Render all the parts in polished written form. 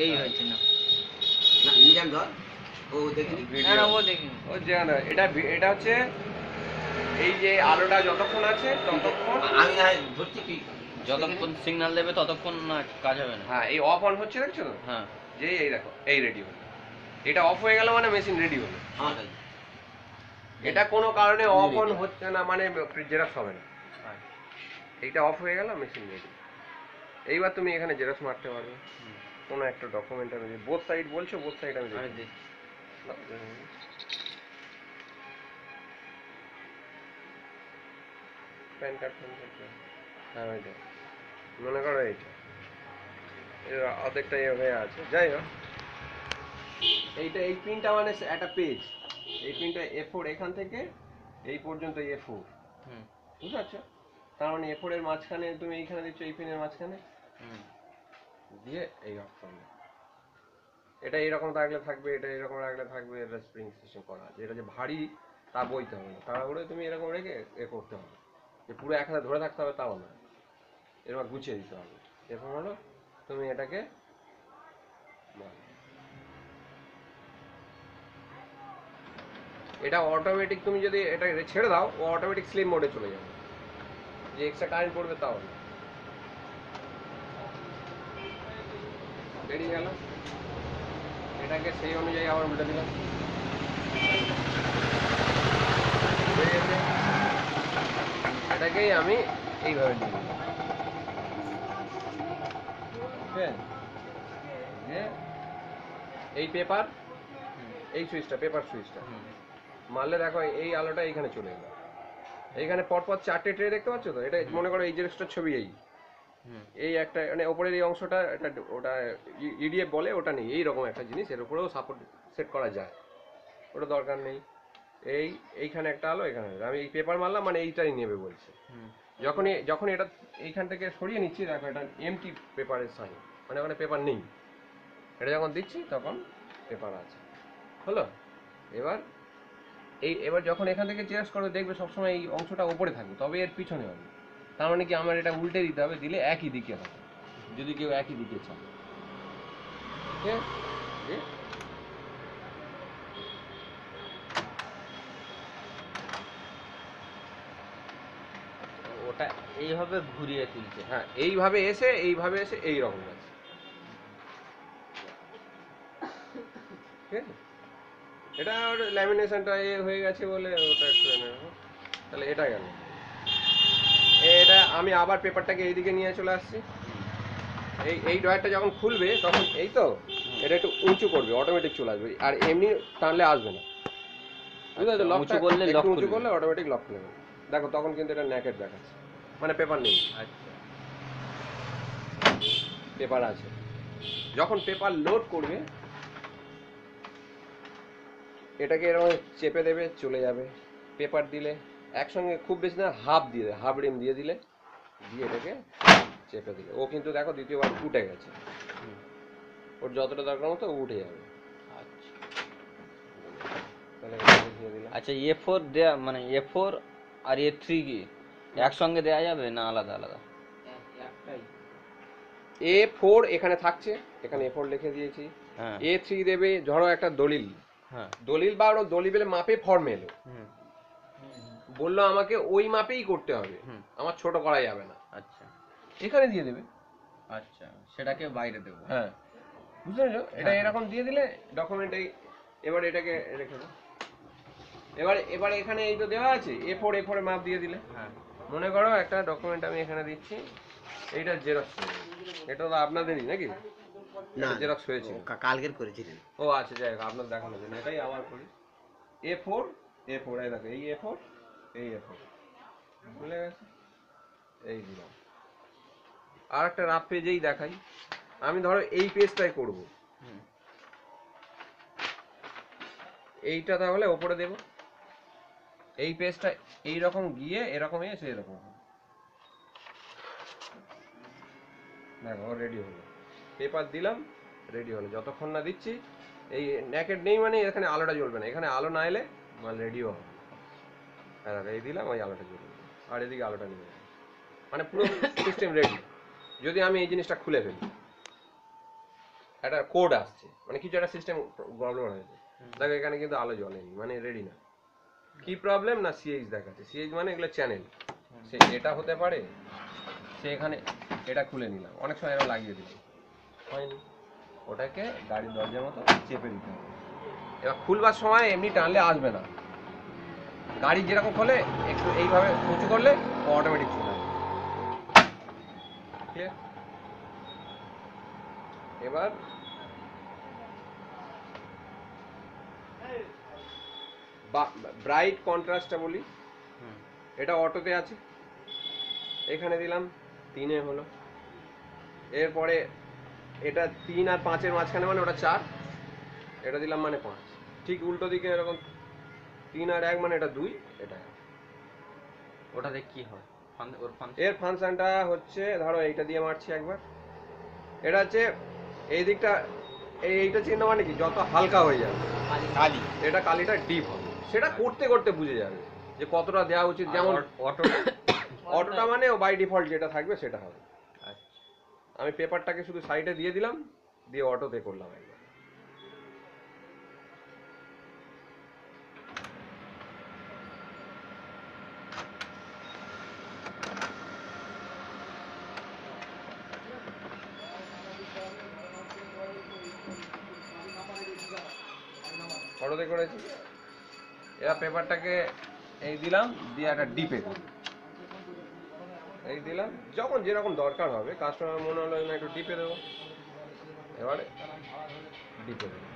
এই হয়েছে না না নিজাম ধর ও দেখিনি না না ও দেখিনি ও জানা না, এটা এটা হচ্ছে এই যে আলোটা যতক্ষণ আছে ততক্ষণ আমি না হয় ধরছি তুই যতক্ষণ সিগন্যাল দেবে ততক্ষণ না কাজ হবে না। হ্যাঁ এই অফ অন হচ্ছে দেখছো তো, হ্যাঁ যে এই দেখো এই রেডি হলো, এটা অফ হয়ে গেল মানে মেশিন রেডি হলো। আমার কাছে এটা কোনো কারণে অফ অন হচ্ছে না মানে জেরক্স হবে না। এইটা অফ হয়ে গেল মেশিন রেডি। এইবার তুমি এখানে জেরক্স মারতে পারবে কোনো একটা ডকুমেন্ট। আমি বোথ সাইড বলছো, বোথ সাইড আমি আমি দেখি। প্যান কার্ড হ্যাঁ ওইটা মনে করো এইটা অর্ধেকটা হয়ে আছে। যাই হোক এইটা এই পিনটা মানে একটা পেজ, এই পিনটা A4 এখান থেকে এই পর্যন্ত A4 বুঝতে পারছো? তার মানে A4 এর মাঝখানে তুমি এইখানে দিচ্ছ, এই পিনের মাঝখানে দিয়ে এই অফ করবে। এটা এরকম রাখলে থাকবে, এটা এরকম রাখলে থাকবে। এটা স্প্রিং সিস্টেম করা আছে। এটা যে ভারী তা বইতে হবে না, তাড়াহুড়ো তুমি এরকম রেখে করতে হবে যে পুরো এক হাতে ধরে থাকতে হবে তাও না, এরকম গুছিয়ে দিতে হবে। এরকম হলো তুমি এটাকে এটা অটোমেটিক, তুমি যদি এটা ছেড়ে দাও ও অটোমেটিক স্লিম মোডে চলে যাবে, যে এক্সট্রা কারেন্ট পড়বে তাও না। বেরিয়ে গেল, এটাকে সেই অনুযায়ী আবার উল্টে দিলাম, এটাকেই আমি এইভাবে দিয়ে দিলাম। এই পেপার, এই সুইচটা পেপার সুইচটা মারলে দেখো এই আলোটা এইখানে চলে এলো। এইখানে পরপর চারটে ট্রে দেখতে পাচ্ছ তো? এটা মনে করো এই জেরক্সটার ছবি, এই একটা মানে ওপরের এই অংশটা এটা ওটা ইডিএফ বলে, ওটা নেই। এইরকম একটা জিনিস এর উপরেও সাপোর্ট সেট করা যায়, ওটা দরকার নেই। এইখানে একটা আলো, এখানে আমি এই পেপার মারলাম মানে এইটাই নেবে বলছে। যখন এটা এইখান থেকে সরিয়ে নিচ্ছি দেখো এটা এমটি পেপারের সাইন, মানে ওখানে পেপার নেই। এটা যখন দিচ্ছি তখন পেপার আছে। হলো? এবার যখন এখান থেকে জেরক্স করবে দেখবে সবসময় এই অংশটা উপরে থাকবে, তবে এর পিছনে হবে। তার মানে কি আমার এটা উল্টে দিতে হবে, দিলে একই দিকে হবে যদি কেউ একই দিকে চায়। ঠিক আছে? ওটা এইভাবে ঘুরিয়ে তুলছে। হ্যাঁ এইভাবে এসে এইরকম আছে। ঠিক আছে? এটা ল্যামিনেশনটা হয়ে গেছে বলে ওটা একটু এনে রাখো। তাহলে এটা গেল। এটা আমি আবার পেপারটাকে এইদিকে নিয়ে চলে আসছি। এই ড্রয়ারটা যখন খুলবে তখন এই তো এটা একটু উঁচু করবে, অটোমেটিক চলে আসবে, আর এমনি টানলে আসবে না। বুঝতে পারছো? উঁচু করলে লক উঁচু করলে অটোমেটিক লক খুলে যাবে। দেখো তখন কিন্তু এটা নেকেড দেখাচ্ছে, মানে পেপার নেই। আচ্ছা পেপার আছে। যখন পেপার লোড করবে এটাকে এরকম চেপে দেবে, চলে যাবে। পেপার দিলে একসঙ্গে খুব বেশি না হাফ দিয়ে দেবে, হাফ রিম দিয়ে দিলে, দিয়ে এটাকে চেপে দিলে ও কিন্তু দেখো দ্বিতীয়বার উঠে গেছে। ওর যতটা দরকার মতো উঠে যাবে। আচ্ছা A4 দেয়া মানে A4 আর A3 কি একসঙ্গে দেয়া যাবে না আলাদা আলাদা? A4 এখানে থাকছে, এখানে A4 লিখে দিয়েছি। A3 দেবে ধরো একটা দলিল, দলিল বা দলিলের মাপে ফর্ম এলো, বললো আমাকে ওই মাপেই করতে হবে, আমার ছোট করা যাবে না। আচ্ছা এখানে দিয়ে দেবে। আচ্ছা সেটাকে বাইরে দেবো। হ্যাঁ বুঝতে পেরেছো? এটা এরকম দিয়ে দিলে ডকুমেন্ট এবার এটাকে রেখে দাও। এবার এখানে এই তো দেওয়া আছে A4 এ মাপ দিয়ে দিলে। মনে করো একটা ডকুমেন্ট আমি এখানে দিচ্ছি, এইটা জেরক্স, এটা তো আপনাদেরই নাকি? না জেরক্স হয়েছে কালকের করেছিলেন। ও আচ্ছা যাই হোক, আপনার দেখানোর জন্য এটাই আবার করি। A4 এই দেখো এই A4 ভুলে গেছে, এই দিলাম। আর একটা রাফ পেজেই দেখাই, আমি ধরো এই পেজটাই করব, এইটা তাহলে ওপরে দেব। এই পেজটা এইরকম গিয়ে এরকম এসে এরকম দেখো রেডি হলো। পেপার দিলাম, রেডি হলো। যতক্ষণ না দিচ্ছি এই নেকেড নেই মানে এখানে আলোটা জ্বলবে না, এখানে আলো না এলে মাল রেডিও হবে। হ্যাঁ এই দিলাম, ওই আলোটা জ্বলবে, আর এদিকে আলোটা নিয়ে যাবে, মানে পুরো সিস্টেম রেডি। যদি আমি এই জিনিসটা খুলে ফেলি, একটা কোড আসছে, মানে কিছু একটা সিস্টেম প্রবলেম হয়েছে। দেখো এখানে কিন্তু আলো জ্বলেনি, মানে রেডি না। কি প্রবলেম না সিএইচ দেখাচ্ছে। সিএইচ মানে এগুলো চ্যানেল, সে এটা হতে পারে। সে এখানে এটা খুলে নিলাম, অনেক সময় এরা লাগিয়ে দিল, হয়নি। ওটাকে গাড়ির দরজার মতো চেপে দিতে হবে। এবার খুলবার সময় এমনি টানলে আসবে না, গাড়ি যেরকম খোলে একটু এইভাবে উঁচু করলে অটোমেটিক চলে আসবে। ক্লিয়ার? এবার ব্রাইট কন্ট্রাস্টটা বলি, এটা অটোতে আছে, এখানে দিলাম 3-এ হলো। এরপরে এটা 3 আর 5-এর মাঝখানে মানে ওটা 4, এটা দিলাম মানে 5। ঠিক উল্টো দিকে এরকম 3 আর 1 মানে এটা 2, এটা 1। ওটাতে কি হয় ওর ফাংশন? এর ফাংশনটা হচ্ছে, ধরো এইটা দিয়ে মারছি একবার, এটা হচ্ছে এই দিকটা, এইটা চিহ্ন মানে কি, যত হালকা হয়ে যাবে কালি এটা কালিটা ডিপ হবে। সেটা করতে করতে বুঝে যাবে যে কতটা দেওয়া উচিত। যেমন অটো অটোটা মানে ও বাই ডিফল্ট যেটা থাকবে সেটা হবে। আচ্ছা, আমি পেপারটাকে শুধু সাইডে দিয়ে দিলাম, দিয়ে অটোতে করলাম একবার। অটোতে করেছি। এবার পেপারটাকে এই দিলাম, দিয়ে একটা ডিপে দিই, এই দিলাম। যখন যেরকম দরকার হবে, কাস্টমার মনে হলো না একটু ডিপে দেবো, এবারে ডিপে দেবো।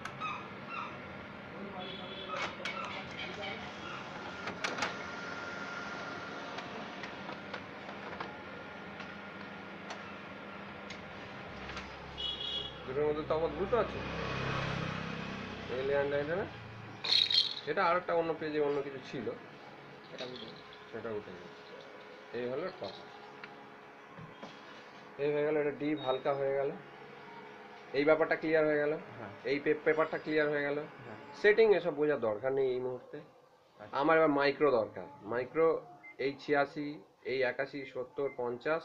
দুটোর মধ্যে তফাৎ বুঝতে পারছো? এই লেয়ারটা এটা না, এটা আর একটা অন্য পেজে অন্য কিছু ছিল, সেটা উঠে গেছে। এই হলো টপ, এই হয়ে গেল, এটা ডিপ হালকা হয়ে গেল। এই ব্যাপারটা ক্লিয়ার হয়ে গেল, এই পেপারটা ক্লিয়ার হয়ে গেল। সেটিং এসব বোঝার দরকার নেই এই মুহূর্তে। আমার এবার মাইক্রো দরকার। মাইক্রো এই 86, এই 81, 70, 50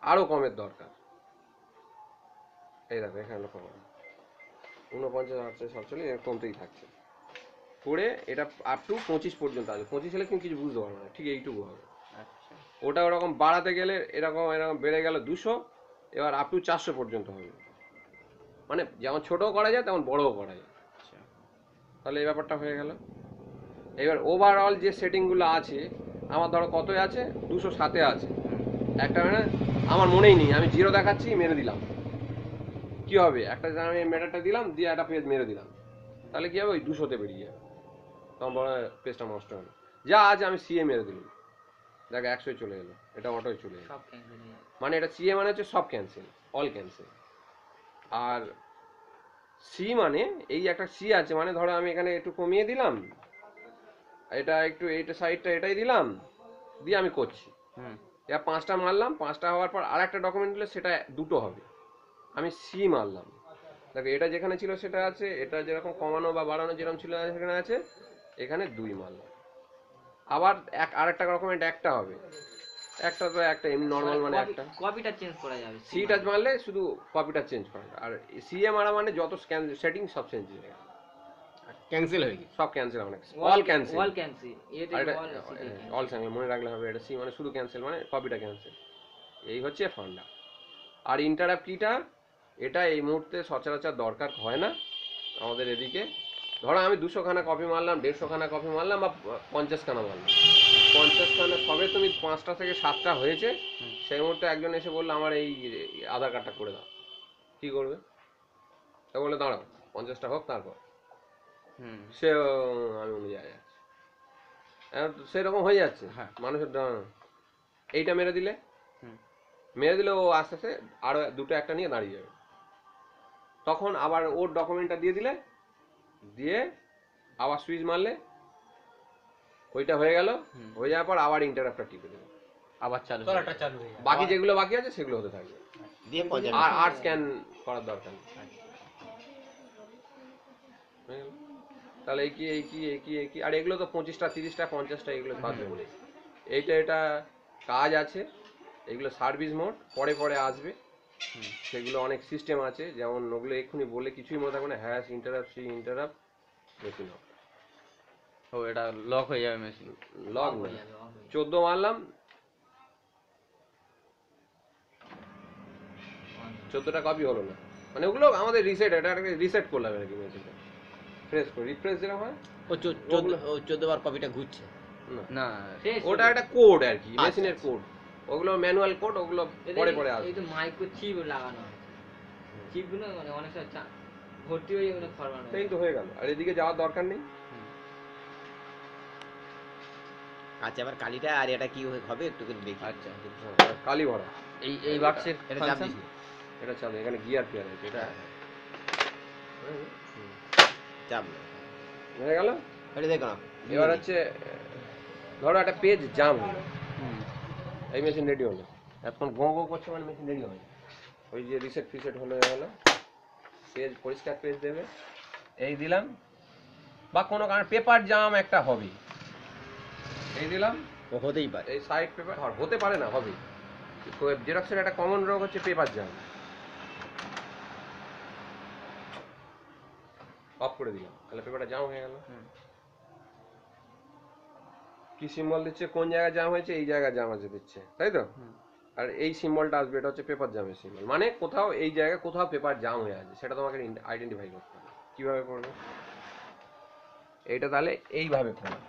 আরো কমের দরকার। এই দেখো এখানে লক্ষ্য করো, 49, 48, 47 এর কমতেই থাকছে। করে এটা আপ টু 25 পর্যন্ত আসবে। 25 হলে কিন্তু কিছু বুঝতে পারবে না, ঠিক এইটুকু হবে। আচ্ছা, ওটা ওরকম বাড়াতে গেলে এরকম এরকম বেড়ে গেল 200, এবার আপ টু 400 পর্যন্ত হবে। মানে যেমন ছোটও করা যায় তেমন বড়ও করা যায়। আচ্ছা, তাহলে এই ব্যাপারটা হয়ে গেল। এবার ওভারঅল যে সেটিংগুলো আছে, আমার ধরো কতই আছে, 207-এ আছে একটা, মানে আমার মনেই নেই, আমি 0 দেখাচ্ছি, মেরে দিলাম, কি হবে, একটা আমি মেটারটা দিলাম, দিয়ে একটা পেজ মেরে দিলাম, তাহলে কি হবে, ওই 200-তে বেরিয়ে যাবে, তখন বড় পেজটা নষ্ট হবে। যা আছে আমি সিএ মেরে দিলাম, দেখ 100-এ চলে এলো, এটা অটোয় চলে এলো। মানে এটা সিএ মানে হচ্ছে সব ক্যান্সেল, অল ক্যান্সেল। আর সি মানে এই একটা সি আছে, মানে ধরো আমি এখানে একটু কমিয়ে দিলাম, এটা একটু এইটা সাইডটা এটাই দিলাম, দিয়ে আমি করছি। এবার 5টা মারলাম, 5টা হওয়ার পর আর একটা ডকুমেন্ট দিলে সেটা 2টো হবে, আমি সি মারলাম। দেখো এটা যেখানে ছিল সেটা আছে, এটা যেরকম কমানো বা বাড়ানো যেরকম ছিল সেখানে আছে, এখানে 2 মারলাম। আবার আর একটা ডকুমেন্ট একটা হবে, একটা তো একটা এমনি নর্মাল মানে একটা, কপিটা চেঞ্জ করা যাবে। সিটা মারলে শুধু কপিটা চেঞ্জ করা, আর সিএ মারা মানে যত সেটিং সব চেঞ্জ হয়ে গেল, ক্যান্সেল হয়ে গেছে। সব ক্যান্সেল, মানে অল ক্যান্সেল। অল ক্যান্সেল, এটা অল ক্যান্সেল মনে রাখলে হবে, এটা সি মানে শুধু ক্যান্সেল, মানে কপিটা ক্যান্সেল। এই হচ্ছে ফান্ডা। আর ইন্টারাপ্ট কিটা, এটা এই মুহূর্তে সচরাচর দরকার হয় না আমাদের এদিকে। ধরো আমি 200খানা কপি মারলাম, 150খানা কপি মারলাম, বা 50খানা মারলাম, 50খানা সবে তুমি 5টা থেকে 7টা হয়েছে, সেই মুহূর্তে একজন এসে বললো আমার এই আধার কার্ডটা করে দাও, কি করবে? তা বলে দাঁড়াও 50টা হোক তারপর সে, আমি অনুযায়ী যাচ্ছি, সেরকম হয়ে যাচ্ছে। মানুষের এইটা মেরে দিলে ও আস্তে আস্তে আরো 2টো একটা নিয়ে দাঁড়িয়ে যাবে, তখন আবার ওর ডকুমেন্টটা দিয়ে দিলে, দিয়ে আবার সুইচ মারলে ওইটা হয়ে গেল। হয়ে যাওয়ার পর আবার ইন্টারাপ্টটা টিপে দেবে, আবার চালু হয়ে যাবে। বাকি যেগুলো বাকি আছে সেগুলো হতে থাকবে, দিয়ে আর স্ক্যান করার দরকার নেই। তাহলে এই কি, আর এগুলো তো 25টা 30টা 50টা এগুলো বাদ দেবে। এটা কাজ আছে, এগুলো সার্ভিস মোড, পরে আসবে। সেগুলো অনেক সিস্টেম আছে, যেমন ওগুলো এক্ষুনি বলে কিছুই মনে থাকবে না, hash interrupt C interrupt machine off. ও এটা লক হয়ে যাবে মেশিন। লগ Off না, হয়ে যাবে, off হয়ে যাবে। 14 মারলাম, 14টা কপি হলো না, মানে ওগুলো আমাদের রিসেট, এটা রিসেট করলাম আর কি মেশিনটা, ফ্রেশ করে রিফ্রেশ যেরকম হয় ও ওগুলো- 14 বার কপিটা ঘুরছে। না, না শেষ ওটা হলো। একটা কোড আর কি, আচ্ছা, মেশিনের আচ্ছা। কোড, ওগুলো ম্যানুয়াল কোড, ওগুলো এদের পরে এই- পরে এই আসবে। তো মাইক্রো চিপ লাগানো আছে, চিপগুলো মানে অনেক সময় ভর্তি হয়ে যাবে, ফরমানো এই তো হয়ে গেল, আর এদিকে যাওয়ার দরকার নেই। আচ্ছা, এবার কালিটা আর এটা কি হবে একটু দেখি। আচ্ছা হ্যাঁ, কালি ভরা, এই বাক্সের এটা চাপ ফাংশন দিস, এটা চালু, এখানে গিয়ার ফিয়ার আছে, এটা চাপ হয়ে গেল। এটা দেখো না। এবার হচ্ছে ধরো একটা পেজ জাম হলো, এই মেশিন রেডি হলো, এখন গো গো করছে মানে মেশিন রেডি হবে, ওই যে রিসেট ফিসেট হলো হলো, পেজ পরিষ্কার পেজ দেবে, এই দিলাম, বা কোনো কারণে পেপার জাম একটা হবে, এই দিলাম, হতেই পারে। এই সাইড পেপার হতে পারে না, হবে। জেরক্সের একটা কমন রোগ হচ্ছে পেপার জাম। অফ করে দিলাম, তাহলে পেপারটা জাম হয়ে গেল। কি সিম্বল দিচ্ছে, কোন জায়গায় জাম হয়েছে, এই জায়গায় জাম আছে দিচ্ছে, তাই তো? আর এই সিম্বলটা আসবে, এটা হচ্ছে পেপার জামের সিম্বল, মানে কোথাও এই জায়গায় কোথাও পেপার জাম হয়ে আছে, সেটা তোমাকে আইডেন্টিফাই করতে হবে। কিভাবে করবে? এইটা তাহলে এইভাবে করবে,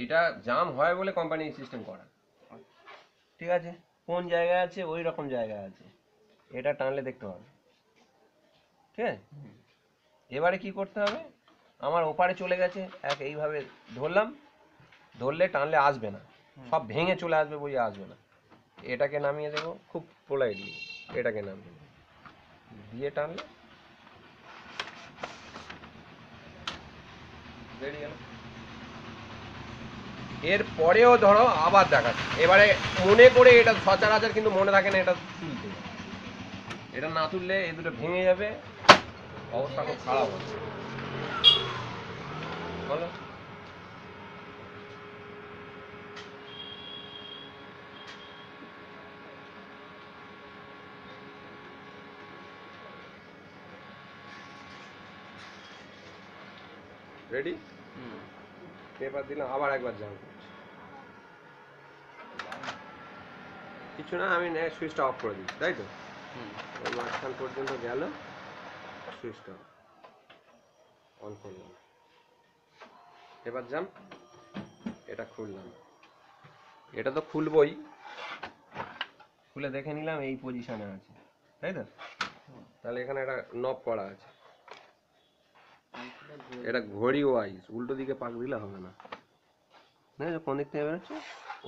এইটা জাম হয় বলে কোম্পানি এই সিস্টেম করা, ঠিক আছে? কোন জায়গায় আছে, ওই রকম জায়গায় আছে, এটা টানলে দেখতে হবে, ঠিক আছে? এবারে কি করতে হবে, আমার ওপারে চলে গেছে, এইভাবে ধরলাম, ধরলে টানলে আসবে না, সব ভেঙে চলে আসবে, বই আসবে না। এটাকে নামিয়ে দেবো খুব পোলাইটলি, এটাকে নামিয়ে দেবো, দিয়ে টানলে বেরিয়ে গেল। এর পরেও ধরো আবার দেখাচ্ছে, এবারে মনে করে, এটা সচরাচর কিন্তু মনে থাকে না, এটা তুলতে, এটা না তুললে এ দুটো ভেঙে যাবে, অবস্থা খুব খারাপ হবে। বলো, রেডি? পেপার দিলাম, আবার একবার জাম করছি, কিছু না, আমি সুইচটা অফ করে দিচ্ছি, তাই তো? ওই মাঝখান পর্যন্ত গেল, সুইচটা অন করলাম, এবার জাম, এটা খুললাম, এটা তো খুলবই, খুলে দেখে নিলাম এই পজিশনে আছে, তাই তো? তাহলে এখানে একটা নব করা আছে, এটা ঘড়ি ওয়াইজ, উল্টো দিকে পাক দিলে হবে না, দেখো কোন দিক থেকে বেরোচ্ছে,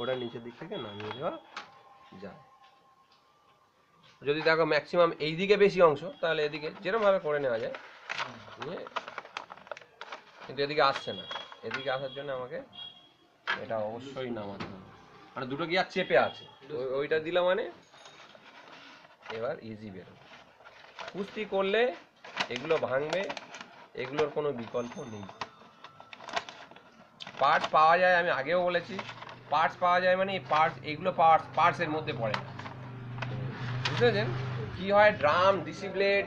ওটা নিচের দিক থেকে নামিয়ে দেওয়া যায়। যদি দেখো ম্যাক্সিমাম এই দিকে বেশি অংশ, তাহলে এদিকে যেরকম ভাবে করে নেওয়া যায়, নিয়ে, কিন্তু এদিকে আসছে না, এদিকে আসার জন্য আমাকে এটা অবশ্যই নামাতে হবে, মানে দুটো গিয়ার চেপে আছে, ওইটা দিলাম, মানে এবার ইজি বেরোবে। কুস্তি করলে এগুলো ভাঙবে, এগুলোর কোনো বিকল্প নেই। পার্টস পাওয়া যায়, আমি আগেও বলেছি, পার্টস পাওয়া যায়, মানে পার্টস, এগুলো পার্টসের মধ্যে পড়ে না, বুঝতে পেরেছেন? কি হয়, ড্রাম, ডিসি ব্লেড,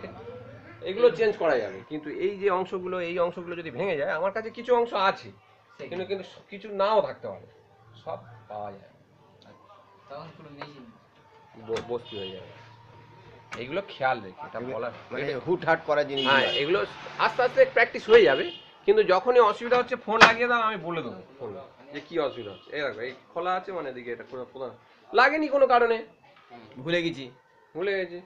এগুলো চেঞ্জ করা যাবে, কিন্তু এই যে অংশগুলো, এই অংশগুলো যদি ভেঙে যায়, আমার কাছে কিছু অংশ আছে, কিন্তু কিন্তু কিছু নাও থাকতে পারে, সব পাওয়া যায়, তখন পুরো মেশিন বস্তি হয়ে যাবে। এগুলো খেয়াল রেখে, এটা বলা মানে হুটহাট করা জিনিস। হ্যাঁ, এগুলো আস্তে আস্তে প্র্যাকটিস হয়ে যাবে, কিন্তু যখনই অসুবিধা হচ্ছে ফোন লাগিয়ে দাও, আমি বলে দেবো ফোন যে কি অসুবিধা হচ্ছে, এই দেখো এই খোলা আছে, মানে এদিকে এটা প্রধান লাগেনি কোনো কারণে, ভুলে গেছি। ভুলে গেছি,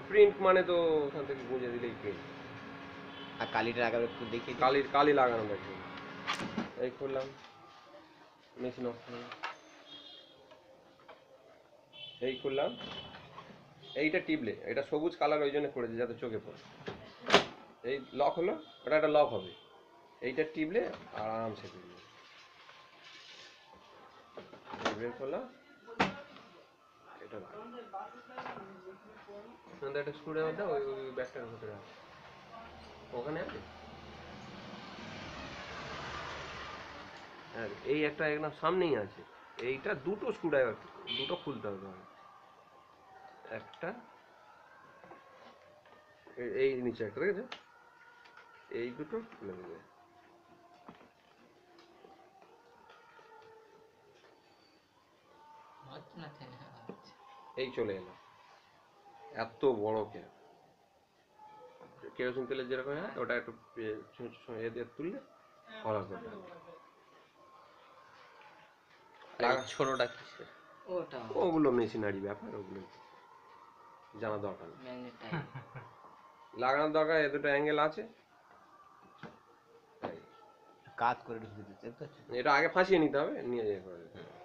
প্রিন্ট মানে তো ওখান থেকে গুঁজে দিলেই প্রিন্ট। আর কালিটা আগে একটু দেখি, কালি লাগানো দেখি, এই করলাম, মেশিন অফ করলাম, এই করলাম, এইটা টিপলে, এটা সবুজ কালার ওই জন্য করেছে যাতে চোখে পড়ে, এই লক হলো, ওটা একটা লক হবে, এইটা টিপলে আরামসে বেরিয়ে বের করলাম, এটা একটা স্ক্রুর মধ্যে ওই ব্যাগটার ভিতরে আছে, ওখানে আছে, হ্যাঁ এই একটা একদম সামনেই আছে, এইটা দুটো স্ক্রুড্রাইভার, দুটো খুলতে হবে তোমার। একটা এই নিচে একটা দেখেছো, এই দুটো খুলে দেবে। এই চলে এলো, এত বড় কেরোসিন তেলের যেরকম হয় ওটা একটু এ দিয়ে তুললে ভালো করে। ছোটটা কিসের? ওটা ওগুলো মেশিনারি ব্যাপার, ওগুলো জানা দরকার নেই। Magnet type. লাগানোর দরকার, এ দুটো অ্যাঙ্গেল আছে। কাজ করে ঢুকে দিতে, দেখতে পাচ্ছ? এটা আগে ফাঁসিয়ে নিতে হবে, নিয়ে যেয়ে করে দিতে হবে।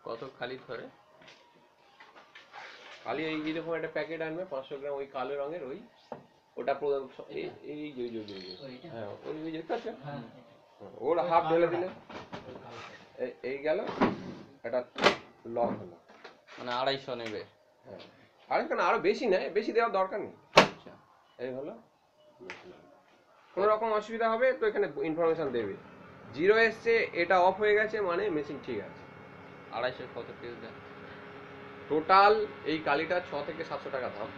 কত খালি ধরে? খালি এই যেরকম একটা প্যাকেট আনবে 500 গ্রাম ওই কালো রঙের, ওই ওটা প্রধান এই যে হ্যাঁ ওই দেখতে পাচ্ছেন, ওর হাফ ঢেলে দিলে এই গেল, এটা লক হলো। মানে 250 নেবে? হ্যাঁ, আর কেন আরো বেশি নেয়, বেশি দেওয়ার দরকার নেই। এই হলো, কোনো রকম অসুবিধা হবে তো এখানে ইনফরমেশন দেবে। 0 এসছে, এটা অফ হয়ে গেছে, মানে মেশিন ঠিক আছে। 250 কত পিস দেন? টোটাল এই কালিটা 6 থেকে 700 টাকা দাম,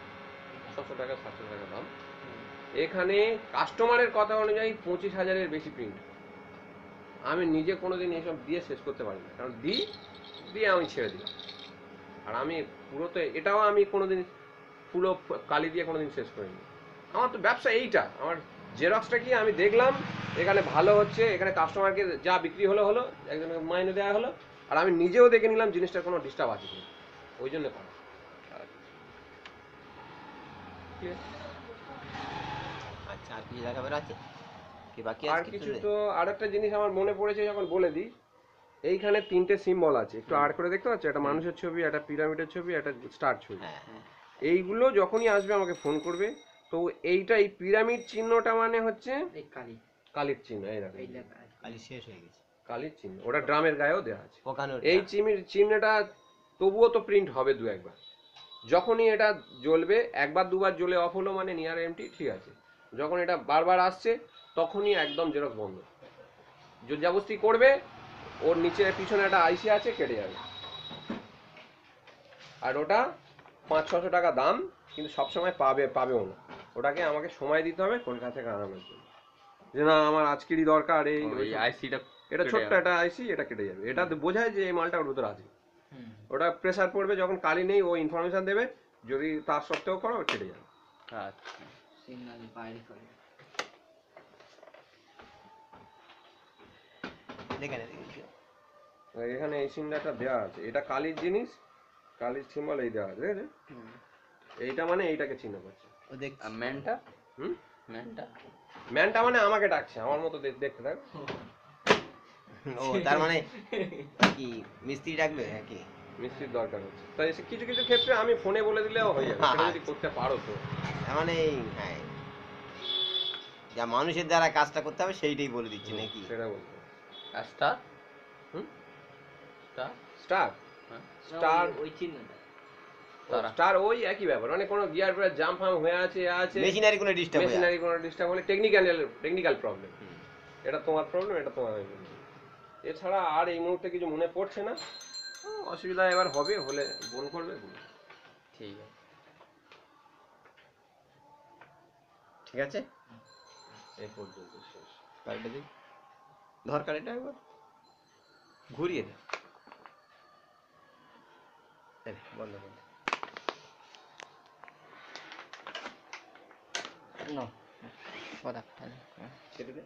600 টাকা 700 টাকা দাম। এখানে কাস্টমারের কথা অনুযায়ী 25,000-এর বেশি প্রিন্ট। আমি নিজে কোনোদিন এসব দিয়ে শেষ করতে পারি না, কারণ দিয়ে আমি ছেড়ে দিই। আর আমি পুরো তো এটাও আমি কোনোদিন পুরো কালি দিয়ে কোনোদিন শেষ করিনি। আমার তো ব্যবসা এইটা, আমার জেরক্সটা কি আমি দেখলাম এখানে ভালো হচ্ছে, এখানে কাস্টমারকে যা বিক্রি হলো হলো, একজনকে মাইনে দেওয়া হলো, আর আমি নিজেও দেখে নিলাম জিনিসটার কোনো ডিস্টার্ব আছে কিনা, ওই জন্য করা। আচ্ছা, আর কিছু দেখাবার আছে কি বাকি আর আছে? কিছু তো আরেকটা জিনিস আমার মনে পড়েছে, যখন বলে দিই, এইখানে 3টে সিম্বল আছে, একটু আর করে দেখতে পাচ্ছ, একটা মানুষের ছবি, একটা পিরামিডের ছবি, একটা স্টার ছবি। এইগুলো যখনই আসবে আমাকে ফোন করবে। তো এইটা, এই পিরামিড চিহ্নটা মানে হচ্ছে এই কালি, কালির চিহ্ন। এই দেখো, এই লেখা আছে। কালি শেষ হয়ে গেছে, কালির চিহ্ন, ওটা ড্রামের গায়েও দেওয়া আছে। ওখানে এই চিহ্নটা তবুও তো প্রিন্ট হবে 2-1 বার। যখনই এটা জ্বলবে, 1-2 বার জ্বলে অফ হলো মানে নিয়ার এমটি, ঠিক আছে। যখন এটা বারবার আসছে তখনই একদম জেরক্স বন্ধ। জবরদস্তি করবে, ওর নিচে পিছনে একটা আইসি আছে, কেটে যাবে। আর ওটা 500-600 টাকা দাম, কিন্তু সবসময় পাবেও না। ওটাকে আমাকে সময় দিতে হবে কলকাতা থেকে আনানোর জন্য, যে না আমার আজকেরই দরকার। এই আইসিটা এটা ছোট্ট একটা আইসি, এটা কেটে যাবে। এটা বোঝায় যে এই মালটা ওর ভিতরে আছে। ওটা প্রেসার পড়বে, যখন কালি নেই ও ইনফরমেশন দেবে, যদি তার সত্ত্বেও করো কেটে যাবে। আচ্ছা, সিগন্যাল বাইরে করে দেখেন এখানে এই সিম্বলটা দেওয়া আছে, এটা কালির জিনিস, কালির সিম্বল এই দেওয়া আছে, ঠিক আছে। এইটা মানে এইটাকে চিহ্ন করছে। ও দেখ, ম্যানটা হুম, ম্যানটা মানে আমাকে ডাকছে, আমার মতো দেখতে থাক। ও তার মানে কি মিস্ত্রি ডাকবে নাকি? মিস্ত্রির দরকার হচ্ছে, তাই কিছু কিছু ক্ষেত্রে আমি ফোনে বলে দিলেও হয়ে যাবে, সেটা যদি করতে পারো তো। তার মানে হ্যাঁ, যা মানুষের দ্বারা কাজটা করতে হবে সেইটাই বলে দিচ্ছি নাকি? সেটা বলতে স্টার হুম স্টার স্টার হ্যাঁ স্টার ওই চিহ্নটা। স্টার ওই একই ব্যাপার, মানে কোনো গিয়ার পরে জাম্প ফাম হয়ে আছে মেশিনারি কোনো ডিস্টার্ব মেশিনারি কোনো ডিস্টার্ব হলে টেকনিক্যাল প্রবলেম। এটা তোমার প্রবলেম, এটা তোমার প্রবলেম। এছাড়া আর এই মুহূর্তে কিছু মনে পড়ছে না। অসুবিধা এবার হবে, হলে ফোন করবে। ঠিক আছে, ঠিক আছে, এই পর্যন্ত শেষ। কারেন্টটা দিই, ধর কারেন্টটা একবার ঘুরিয়ে দে, বন্ধ করে না কথা ছেড়ে দে।